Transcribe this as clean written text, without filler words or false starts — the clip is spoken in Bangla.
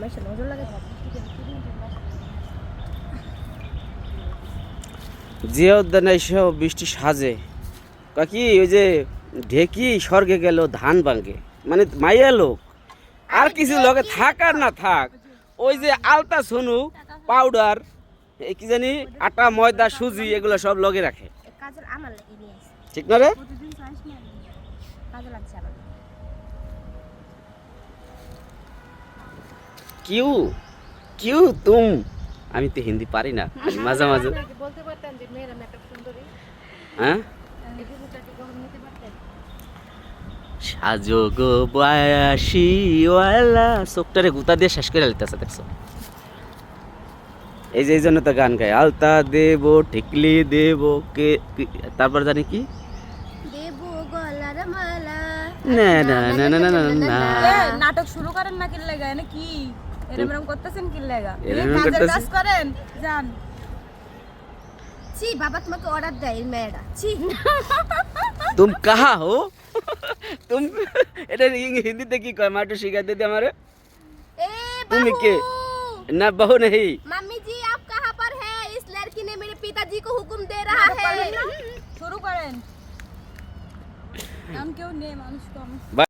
বেশি নজর লাগে। জিয়া উদ্যানে এসে বৃষ্টি সাজে কাকি ওই যে ঢেকি স্বর্গে গেল ধান ভাঙ্গে মানে মাইয়া লোক আর কিছু লোকে থাক আর না থাক ওই যে আলতা সোনু পাউডার কি জানি আটা ময়দা সুজি এগুলো সব লগে রাখে কাজল আমার লাগি নিয়ে আসে ঠিক না রে প্রতিদিন চাইছ না কাজল লাগছে আমার কিউ কিউ তুম আমি তো হিন্দি পারি না মাঝে মাঝে বলতে পারতেন যে মেয়েরা মেকআপ সুন্দরী হ্যাঁ এই জিনিসটাকে গ্রহণ নিতে পারতেন সাজো গো বয়াসিওয়ালা চোখটারে গুতা দিয়ে শেষ করে লিতেছে দেখছো এই জন্য তো গান গায় আলতা দেব টিকলি দেব কে তারপর জানি কি দেব গলার মালা না না না না না না না নাটক শুরু করেন না কি লাগা এনে কি এরকম করতেছেন কি লাগা এরকম কাজের করতেছি। কাজ করেন যান ছি বাবা তোমাকে অর্ডার দেয় এই মেয়েরা ছি तुम कहाँ हो तुम এটা হিন্দিতে কি কয় মাটু শিখাতে দে আমারে ए তুমি बहू কে না বহু नहीं मम्मी जी आप कहाँ पर है इस लड़की ने मेरे पिताजी को हुक्म दे रहा है শুরু করেন নাম কেউ নেই মানুষ কম